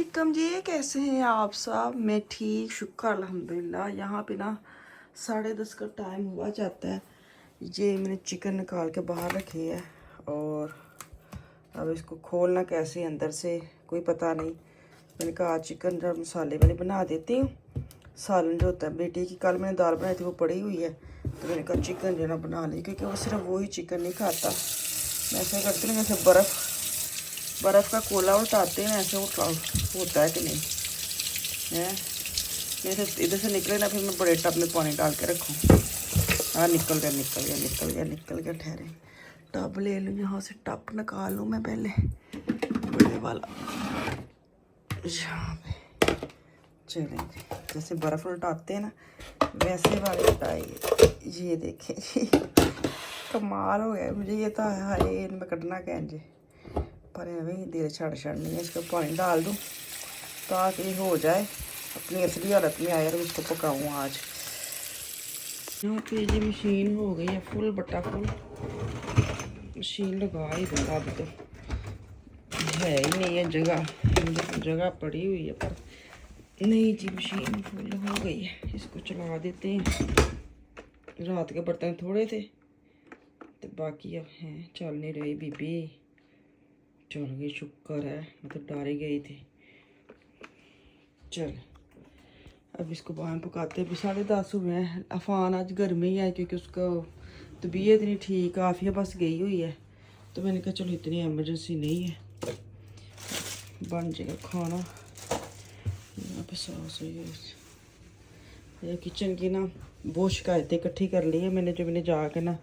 अस्सलामुअलैकुम जी, कैसे हैं आप सब। मैं ठीक, शुक्र अल्हम्दुलिल्लाह। यहाँ पे ना 10:30 का टाइम हुआ जाता है। ये मैंने चिकन निकाल के बाहर रखी है और अब इसको खोलना कैसे अंदर से कोई पता नहीं। मैंने कहा चिकन जब मसाले वाली बना देती हूँ। सालन जो होता है बेटी की, कल मैंने दाल बनाई थी वो पड़ी हुई है, तो मैंने कहा चिकन जो ना बना ली, क्योंकि वो सिर्फ वही चिकन नहीं खाता। मैं ऐसे करती हूँ जैसे बर्फ़ का कोला उठाते हैं, ऐसे होता है कि नहीं है। मेरे से इधर से निकले ना, फिर मैं बड़े टब में पानी डाल के रखूँ। हाँ, निकल गया ठहरे। टब ले लूँ, यहाँ से टब निकाल लूँ मैं पहले, बड़े वाला। यहाँ पे चलेंगे, जैसे बर्फ़ उल्टाते हैं ना वैसे वाले उठाइए। ये देखें जी, कमाल हो गया मुझे। ये तो हाय इनमें कटना कैसे, पर अभी देर छड़नी है। इसको पानी डाल दूँ ताकि हो जाए, अपनी असली हालत में आए और इसको पकाऊँ आज। यहाँ पे ये मशीन हो गई है फुल, बट्टा फुल। मशीन लगा ही दूँगा, अभी तो है ही नहीं है जगह, जगह पड़ी हुई है पर नहीं जी, मशीन फुल हो गई है। इसको चला देते हैं। रात के बर्तन थोड़े थे तो बाकी अब हैं, चल नहीं रही। बीबी चल गई, शुक्र है, मैं तो डर ही गई थी। चल अब इसको बाहर पकाते हैं। अभी 10:30 हुए हैं। अफान आज घर में ही है क्योंकि उसका तबीयत नहीं ठीक, आफिया बस गई हुई है, तो मैंने कहा चलो इतनी एमरजेंसी नहीं है, बन जाएगा खाना। यहाँ पे सॉस है। किचन की ना बहुत शिकायतें इकट्ठी कर ली है मैंने, जो मैंने जाके ना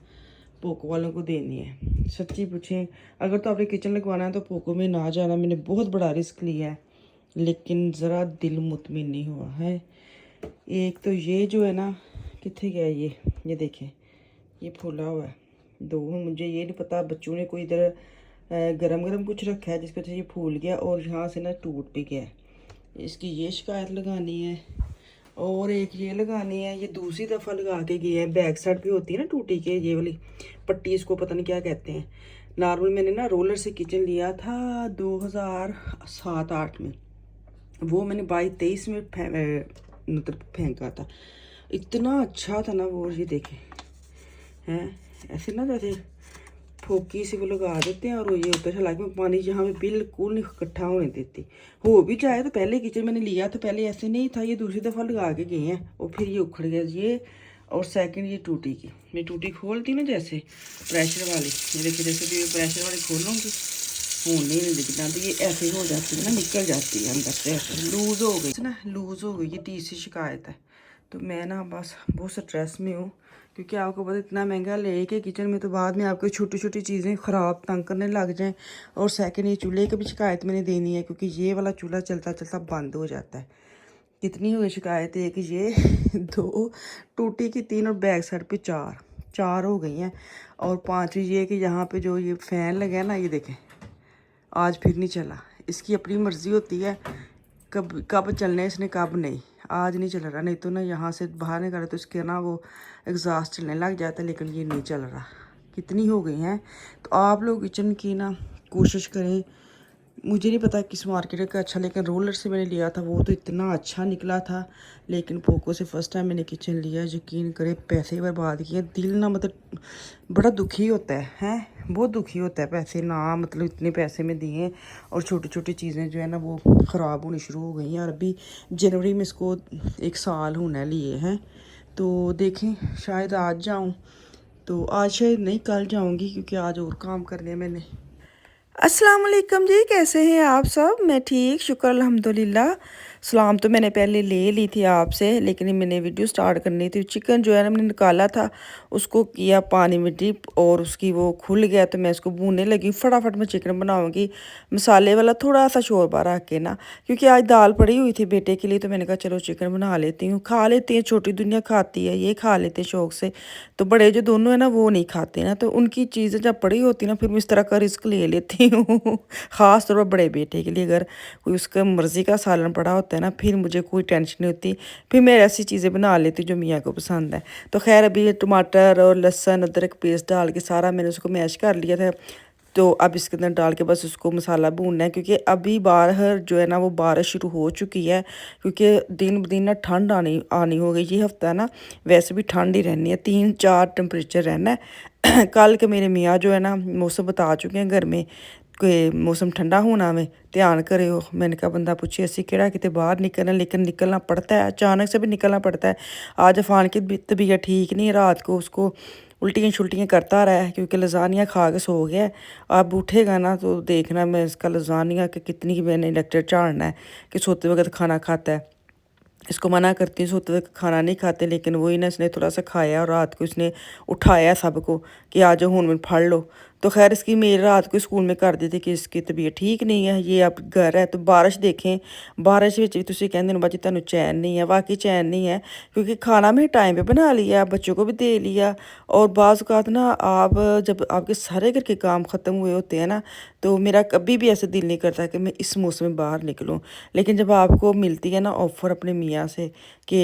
पोको वालों को देनी है। सच्ची पूछें, अगर तो आपने किचन लगवाना है तो पोको में ना जाना। मैंने बहुत बड़ा रिस्क लिया है लेकिन ज़रा दिल मुतमिन नहीं हुआ है। एक तो ये जो है ना, कितने गया ये देखें, ये फूला हुआ है। दो, मुझे ये नहीं पता बच्चों ने कोई इधर गरम गरम कुछ रखा है जिसकी वजह से ये फूल गया और यहाँ से ना टूट भी गया है। इसकी ये शिकायत लगानी है और एक ये लगानी है। ये दूसरी दफ़ा लगा के गए हैं। बैक साइड भी होती है ना टूटी के, ये वाली पट्टी, इसको पता नहीं क्या कहते हैं। नॉर्मल मैंने ना रोलर से किचन लिया था 2007-8 में, वो मैंने 22-23 में मतलब फेंका था। इतना अच्छा था ना वो। ये देखें हैं, ऐसे ना जैसे फोकी से वो लगा देते हैं और ये होता है। हालांकि मैं पानी यहाँ पे बिल्कुल नहीं इकट्ठा होने देती। हो भी जाए तो, पहले किचन मैंने लिया तो पहले ऐसे नहीं था, ये दूसरी दफ़ा लगा के गए हैं और फिर ये उखड़ गया ये। और सेकंड ये टूटी की, मैं टूटी खोलती ना जैसे प्रेशर वाली, ये देखिए जैसे भी प्रेशर वाली खोलूँगी होने नहीं दिखना, तो ये ऐसे ही हो जाती है ना, निकल जाती है अंदर से, ऐसे लूज़ हो गई ना, लूज़ हो गई। ये तीसरी शिकायत है। तो मैं ना बस बहुत स्ट्रेस में हूँ क्योंकि आपको पता इतना महंगा लेके किचन में, तो बाद में आपको छोटी छोटी चीज़ें ख़राब तंग करने लग जाएं। और सेकंड ये चूल्हे की भी शिकायत मैंने देनी है क्योंकि ये वाला चूल्हा चलता चलता बंद हो जाता है। कितनी हुई शिकायत, एक ये 2 टूटी की, 3 और बैक साइड पे 4 हो गई हैं। और 5वीं ये कि यहाँ पे जो ये फ़ैन लगा है ना, ये देखें आज फिर नहीं चला। इसकी अपनी मर्ज़ी होती है कब चलना है इसने, कब नहीं। आज नहीं चल रहा, नहीं तो ना यहाँ से बाहर निकाले तो इसके ना वो एग्जॉस्ट चलने लग जाता है, लेकिन ये नहीं चल रहा। कितनी हो गई हैं। तो आप लोग किचन की ना कोशिश करें। मुझे नहीं पता किस मार्केट का अच्छा, लेकिन रोलर से मैंने लिया था वो तो इतना अच्छा निकला था। लेकिन पोको से फ़र्स्ट टाइम मैंने किचन लिया, यकीन करें पैसे बर्बाद किए। दिल ना मतलब बड़ा दुखी होता है बहुत दुखी होता है। पैसे ना मतलब इतने पैसे में दिए और छोटी छोटी चीज़ें जो है ना वो ख़राब होनी शुरू हो गई हैं। और अभी जनवरी में इसको 1 साल होने लिए हैं, तो देखें शायद आज जाऊँ, तो आज शायद नहीं कल जाऊँगी क्योंकि आज और काम करने हैं मैंने। अस्सलाम वालेकुम जी, कैसे हैं आप सब। मैं ठीक, शुक्र अल्हम्दुलिल्लाह। सलाम तो मैंने पहले ले ली थी आपसे, लेकिन मैंने वीडियो स्टार्ट करनी थी। चिकन जो है ना मैंने निकाला था, उसको किया पानी में डिप और उसकी वो खुल गया, तो मैं इसको भूनने लगी। फटाफट मैं चिकन बनाऊंगी मसाले वाला, थोड़ा सा शोरबा रख के ना, क्योंकि आज दाल पड़ी हुई थी बेटे के लिए, तो मैंने कहा चलो चिकन बना लेती हूँ। खा लेती हैं, छोटी दुनिया खाती है, ये खा लेते हैं शौक से। तो बड़े जो दोनों है ना वो नहीं खाते ना, तो उनकी चीज़ें जब पड़ी होती ना फिर मैं इस तरह का रिस्क ले लेती हूँ। ख़ास तौर पर बड़े बेटे के लिए, अगर कोई उसका मर्ज़ी का सालन पड़ा होता है ना, फिर मुझे कोई टेंशन नहीं होती। फिर मैं ऐसी चीज़ें बना लेती हूँ जो मियाँ को पसंद है। तो खैर अभी टमाटर और लहसुन अदरक पेस्ट डाल के सारा मैंने उसको मैश कर लिया था। तो अब इसके अंदर डाल के बस उसको मसाला भूनना है, क्योंकि अभी बाहर जो है ना वो बारिश शुरू हो चुकी है, क्योंकि दिन ब दिन ना ठंड आनी आनी हो गई। ये हफ्ता ना वैसे भी ठंड ही रहनी है, 3-4 टेम्परेचर रहना है। कल के मेरे मियाँ जो है ना मौसम बता चुके हैं घर में कि मौसम ठंडा होना में ध्यान करो। मैंने कहा बंदा पूछे असी किहड़ा किते बाहर निकलना, लेकिन निकलना पड़ता है, अचानक से भी निकलना पड़ता है। आज अफान की तबीयत ठीक नहीं है, रात को उसको उल्टियाँ शुल्टियाँ करता रहा है, क्योंकि लजानिया खा के सो गया है। अब उठेगा ना तो देखना मैं इसका लजानिया कि कितनी मैंने लेक्चर झाड़ना है कि सोते वक्त खाना खाता है। इसको मना करती हूँ सोते वक्त खाना नहीं खाते, लेकिन वही ना इसने थोड़ा सा खाया और रात को इसने उठाया सबको कि आ जाओ हुन में फड़ लो। तो खैर इसकी मेरी रात को स्कूल में कर दी थी कि इसकी तबीयत ठीक नहीं है, ये अब घर है। तो बारिश देखें, बारिश ਵਿੱਚ भी तुसी कहंदे हो बाजी तुहानू चैन नहीं है, वाकई चैन नहीं है, क्योंकि खाना मैंने टाइम पे बना लिया, बच्चों को भी दे लिया। और बाज़ औक़ात ना आप जब आपके सारे घर के काम ख़त्म हुए होते हैं ना, तो मेरा कभी भी ऐसा दिल नहीं करता कि मैं इस मौसम में बाहर निकलूँ। लेकिन जब आपको मिलती है ना ऑफ़र अपने मियाँ से कि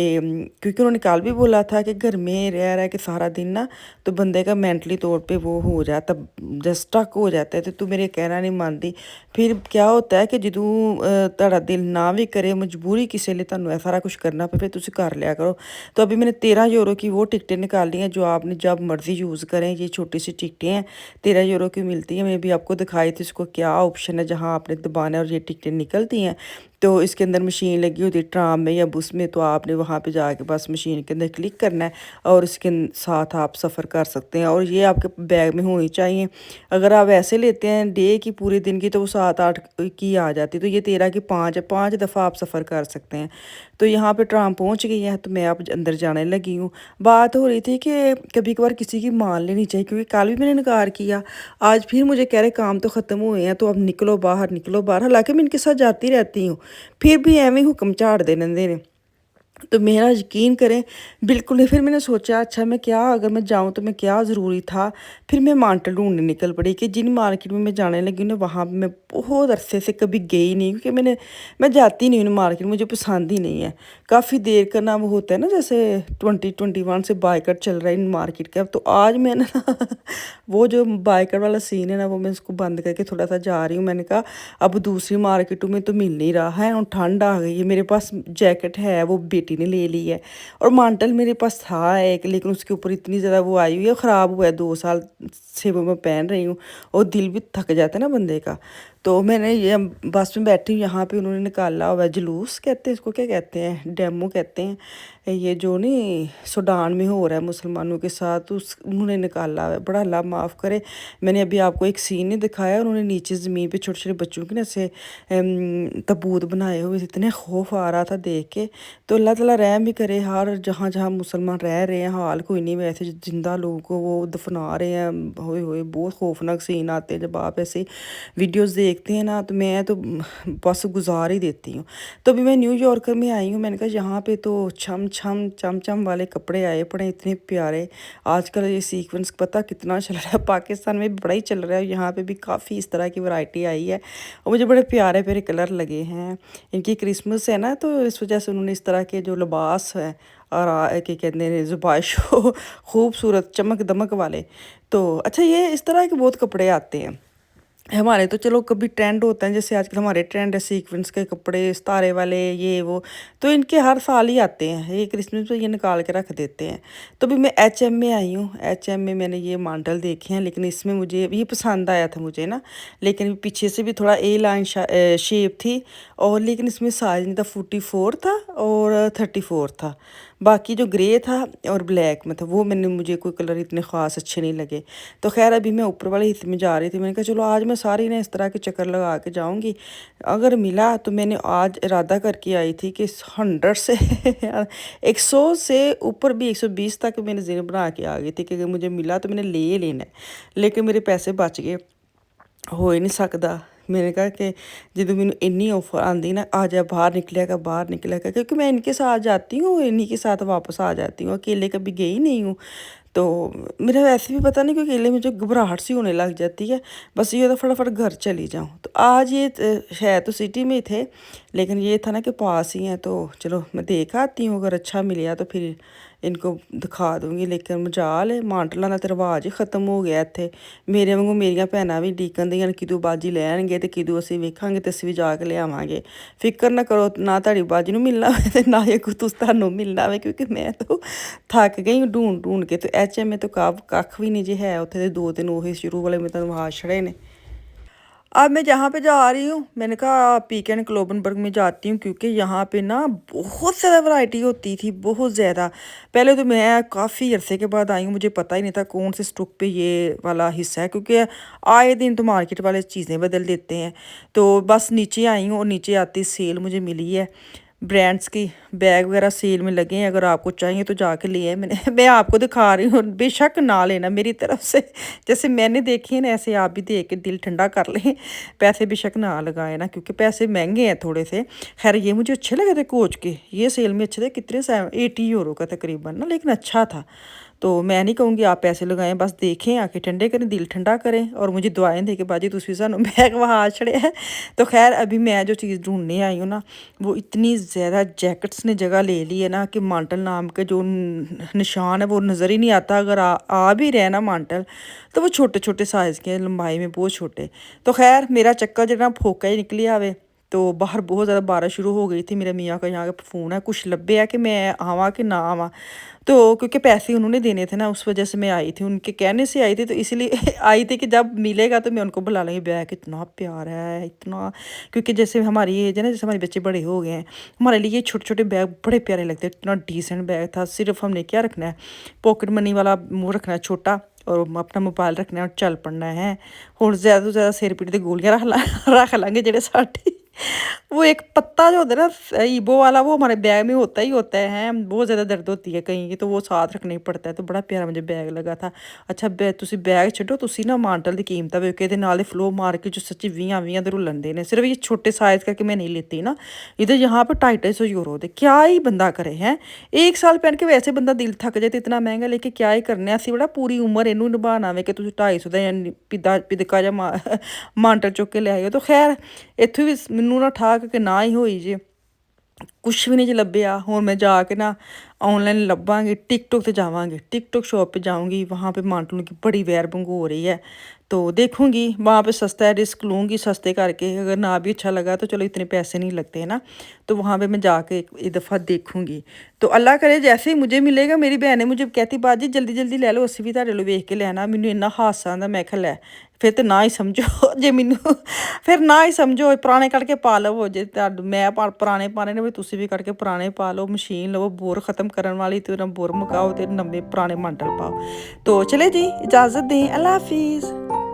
क्योंकि उन्होंने कल भी बोला था कि घर में रह रहा है कि सारा दिन ना तो बंदे का मेंटली तौर पे वो हो जाता, जब स्टक हो जाता है। तो तू मेरे कहना नहीं मानती, फिर क्या होता है कि जदों ਤੁਹਾਡਾ दिल ना भी करे, मजबूरी किसी लिए ਤੁਹਾਨੂੰ ਇਹ सारा कुछ करना पे, फिर तुसी कर लिया करो। तो अभी मैंने 13 यूरो की वो टिकटें निकाली हैं जो आपने जब मर्ज़ी यूज़ करें। ये छोटी सी टिकटें हैं, 13 यूरो की मिलती हैं। मैं भी आपको दिखाई थी इसको क्या ऑप्शन है जहाँ आपने दबाना है और ये टिकटें निकलती हैं। तो इसके अंदर मशीन लगी होती है ट्राम में या बस में, तो आपने वहाँ पे जाके बस मशीन के अंदर क्लिक करना है और इसके साथ आप सफ़र कर सकते हैं। और ये आपके बैग में होनी चाहिए। अगर आप ऐसे लेते हैं डे की पूरे दिन की तो वो 7-8 की आ जाती है, तो ये 13 की 5 है, 5 दफ़ा आप सफ़र कर सकते हैं। तो यहाँ पे ट्राम पहुँच गई है, तो मैं अब अंदर जाने लगी हूँ। बात हो रही थी कि कभी कभार किसी की मान लेनी चाहिए, क्योंकि कल भी मैंने इनकार किया, आज फिर मुझे कह रहे काम तो ख़त्म हुए हैं तो अब निकलो बाहर, निकलो बाहर। हालांकि मैं इनके साथ जाती रहती हूँ, फिर भी एवं हुक्म झाड़ते रहंदे ने। तो मेरा यकीन करें बिल्कुल नहीं। फिर मैंने सोचा अच्छा मैं क्या, अगर मैं जाऊँ तो मैं क्या ज़रूरी था। फिर मैं मार्केट ढूंढने निकल पड़ी कि जिन मार्केट में मैं जाने लगी ना वहाँ पे मैं बहुत अरसे से कभी गई नहीं, क्योंकि मैं जाती नहीं हूँ मार्केट, मुझे पसंद ही नहीं है। काफ़ी देर का ना वो होता है ना, जैसे 2021 से बाइकट चल रहा है इन मार्केट का। तो आज मैं ना वो जो बाइकट वाला सीन है ना वो मैं उसको बंद करके थोड़ा सा जा रही हूँ। मैंने कहा अब दूसरी मार्केटों में तो मिल नहीं रहा है और ठंड आ गई है। मेरे पास जैकेट है वो बेटी ने ले ली है, और मांटल मेरे पास था एक, लेकिन उसके ऊपर इतनी ज़्यादा वो आई हुई है, ख़राब हुआ है, 2 साल से वो मैं पहन रही हूँ और दिल भी थक जाता है ना बंदे का। तो मैंने ये बस में बैठी हूँ, यहाँ पे उन्होंने निकाला हुआ है जुलूस कहते हैं इसको, क्या कहते हैं, डेमो कहते हैं, ये जो नहीं सूडान में हो रहा है मुसलमानों के साथ, उस उन्होंने निकाला हुआ है। बड़ा अल्लाह माफ़ करे, मैंने अभी आपको एक सीन नहीं दिखाया, उन्होंने नीचे ज़मीन पे छोटे छोटे बच्चों के ना ऐसे तबूत बनाए हुए, इतने खौफ आ रहा था देख के। तो अल्लाह ताला रहम भी करे, हर जहाँ जहाँ मुसलमान रह रहे हैं, हाल कोई नहीं वैसे जिंदा लोगों को वो दफना रहे हैं। होए होए बहुत खौफनाक सीन आते हैं जब आप ऐसे वीडियोस देखते हैं ना, तो मैं तो बस गुजार ही देती हूँ। तो अभी मैं न्यूयॉर्कर में आई हूँ, मैंने कहा यहाँ पे तो छम छम चम चम वाले कपड़े आए पड़े, इतने प्यारे। आजकल ये सीक्वेंस पता कितना चल रहा है, पाकिस्तान में भी बड़ा ही चल रहा है, यहाँ पे भी काफ़ी इस तरह की वैरायटी आई है और मुझे बड़े प्यारे प्यारे कलर लगे हैं। इनकी क्रिसमस है ना, तो इस वजह से उन्होंने इस तरह के जो लिबास है और क्या कहते हैं ज़ुबाइशो खूबसूरत चमक दमक वाले। तो अच्छा ये इस तरह के बहुत कपड़े आते हैं हमारे। तो चलो कभी ट्रेंड होता है, जैसे आजकल हमारे ट्रेंड है सीक्वेंस के कपड़े, सितारे वाले, ये वो, तो इनके हर साल ही आते हैं। ये क्रिसमस पे ये निकाल के रख देते हैं। तो भी मैं HM में आई हूँ, HM में मैंने ये मॉडल देखे हैं, लेकिन इसमें मुझे ये पसंद आया था मुझे ना, लेकिन पीछे से भी थोड़ा ए लाइन शेप थी, और लेकिन इसमें साइज नहीं था, 44 था और 34 था। बाकी जो ग्रे था और ब्लैक में था वो मुझे कोई कलर इतने ख़ास अच्छे नहीं लगे। तो खैर अभी मैं ऊपर वाले हिस्से में जा रही थी, मैंने कहा चलो आज मैं सारी ना इस तरह के चक्कर लगा के जाऊंगी, अगर मिला तो मैंने आज इरादा करके आई थी कि 100 से 100 से ऊपर भी 120 तक मैंने ज़िन बना के आ गई थी कि अगर मुझे मिला तो मैंने ले ही लेना है, लेकिन मेरे पैसे बच गए, हो ही नहीं सकता। मैंने कहा कि जो मैंने इन्नी ऑफर आती ना, आ जा बाहर निकलेगा बाहर निकलेगा, क्योंकि मैं इनके साथ जाती हूँ, इन्हीं के साथ वापस आ जाती हूँ, अकेले कभी गई नहीं हूँ। तो मेरा वैसे भी पता नहीं क्यों अकेले मुझे घबराहट सी होने लग जाती है, बस ये तो फटाफट घर चली जाऊँ। तो आज ये है तो सिटी में थे, लेकिन ये था ना कि पास ही हैं, तो चलो मैं देख आती हूँ, अगर अच्छा मिले तो फिर इनको दिखा दूँगी। लेकिन मजाल है, मांटਲਾਂ ਦਾ ਤਾਂ ਰਿਵਾਜ ਹੀ ਖਤਮ ਹੋ ਗਿਆ ਇੱਥੇ। ਮੇਰੇ ਵਾਂਗੂ ਮੇਰੀਆਂ ਭੈਣਾਂ ਵੀ ਡੀਕਨ ਦੀਆਂ ਕਿਦੋਂ ਬਾਜੀ ਲੈਣਗੇ ਤੇ ਕਿਦੋਂ ਅਸੀਂ ਵੇਖਾਂਗੇ ਤੇ ਅਸੀਂ ਵੀ ਜਾ ਕੇ ਲਿਆਵਾਂਗੇ। ਫਿਕਰ ਨਾ ਕਰੋ, ਨਾ ਤੁਹਾਡੀ ਬਾਜੀ ਨੂੰ ਮਿਲਣਾ ਹੋਵੇ ਤੇ ਨਾ ਹੀ ਤੁਸੀਂ ਤੁਹਾਨੂੰ ਮਿਲਣਾ ਹੋਵੇ, ਕਿਉਂਕਿ ਮੈਂ ਤਾਂ ਥੱਕ ਗਈ ਢੂੰਡ ਢੂੰਡ ਕੇ। ਤੇ HM तो ਕੱਖ ਵੀ ਨਹੀਂ ਜੇ ਹੈ ਉੱਥੇ ਦੇ 2-3 ਉਹੀ शुरू वाले मैं ਤੁਹਾਨੂੰ ਵਹਾ ਛੜੇ ਨੇ। अब मैं जहाँ पे जा रही हूँ, मैंने कहा पीक एंड क्लोबनबर्ग में जाती हूँ, क्योंकि यहाँ पे ना बहुत ज़्यादा वैरायटी होती थी, बहुत ज़्यादा। पहले तो मैं काफ़ी अरसे के बाद आई हूँ, मुझे पता ही नहीं था कौन से स्टॉक पे ये वाला हिस्सा है, क्योंकि आए दिन तो मार्केट वाले चीज़ें बदल देते हैं। तो बस नीचे आई हूँ और नीचे आती सेल मुझे मिली है ब्रांड्स की, बैग वगैरह सेल में लगे हैं। अगर आपको चाहिए तो जाके ले आए। मैं आपको दिखा रही हूँ, बेशक ना लेना मेरी तरफ से, जैसे मैंने देखी है ना ऐसे आप भी देख के दिल ठंडा कर लें। पैसे बेशक ना लगाए ना, क्योंकि पैसे महंगे हैं थोड़े से। खैर ये मुझे अच्छे लगे थे कोच के, ये सेल में अच्छे थे। कितने 80 यूरो का तकरीबन ना, लेकिन अच्छा था। तो मैं नहीं कहूँगी आप पैसे लगाएं, बस देखें, आके ठंडे करें, दिल ठंडा करें और मुझे दुआएं दे के बाजी तुसी सानू बैग वहाँ छड़े है। तो खैर अभी मैं जो चीज़ ढूंढने आई हूँ ना, वो इतनी ज़्यादा जैकेट्स ने जगह ले ली है ना कि मांटल नाम के जो निशान है वो नज़र ही नहीं आता। अगर आ भी रहे ना मांटल, तो वो छोटे छोटे साइज़ के, लंबाई में बहुत छोटे। तो खैर मेरा चक्कर जो ना फोका ही निकली आवे। तो बाहर बहुत ज़्यादा बारिश शुरू हो गई थी। मेरे मियाँ का यहाँ का फ़ोन है, कुछ लब्बे है कि मैं आवा कि ना आवा। तो क्योंकि पैसे उन्होंने देने थे ना, उस वजह से मैं आई थी, उनके कहने से आई थी। तो इसलिए आई थी कि जब मिलेगा तो मैं उनको बुला लूँगी। बैग इतना प्यारा है, इतना, क्योंकि जैसे हमारी एज है ना, जैसे हमारे बच्चे बड़े हो गए हैं, हमारे लिए छोटे छोटे बैग बड़े प्यारे लगते हैं। इतना डिसेंट बैग था। सिर्फ हमने क्या रखना है, पॉकेट मनी वाला वो रखना है छोटा, और अपना मोबाइल रखना है और चल पड़ना है। हुण ज़्यादा तो ज़्यादा सिर पीड़ दी गोलियां रख लांगे जेह्ड़े साढ़े वो एक पत्ता जो होता है ना ईबो वाला, वो हमारे बैग में होता ही होता है। बहुत ज़्यादा दर्द होती है कहीं की, तो वो साथ रखना ही पड़ता है। तो बड़ा प्यारा मुझे बैग लगा था। अच्छा तुसी बैग छड्डो, तुसी ना मांटल दी कीमत वेख के नाल फ्लो मार के जो सच्ची 20 दे रुलन दे ने। सिर्फ ये छोटे साइज़ करके मैं नहीं लेती ना, इधर यहाँ पे 250 यूरो दे। क्या ही बंदा करे हैं, 1 साल पहन के वैसे बंदा दिल थक जाए। तो इतना महंगा लेके क्या ही करने, असं बड़ा पूरी उम्र इनू निभाना वे कि तुम 250 का पिदका जा मांटल चुक के ले आए हो। तो खैर इत्थों भी मैनू ना ठा के ना ही होई जे, कुछ भी नहीं जे लभ्या। हुण मैं जाके ना ऑनलाइन लभांगी, टिकटॉक ते जावांगी, टिकटॉक शॉप पे जाऊँगी। वहाँ पे मांटलों की बड़ी वैर भंग हो रही है, तो देखूँगी वहाँ पे सस्ता है, रिस्क लूँगी सस्ते करके। अगर ना भी अच्छा लगा तो चलो, इतने पैसे नहीं लगते हैं ना, तो वहाँ पे मैं जाके एक दफ़ा देखूँगी। तो अल्लाह करे जैसे ही मुझे मिलेगा। मेरी बहन ने मुझे कहती बाजी जल्दी जल्दी ले लो, असीं भी तुहाडे लो वेख के लैना। मैनू इन्ना हासा आंदा, मैं आखेआ लै फिर तो ना ही समझो जे मैनू फिर ना ही समझो, पुराने कढ़ के पा लवो। जे मैं पुराने पाने ने, तुसीं भी कढ़ के पुराने पा लो। मशीन लवो बोर ख़त्म करन वाली, तो बोर मुकाओ ते नमें पुराने मांटल पाओ। तो चले जी, इजाज़त दें, अल्लाह हाफिज़।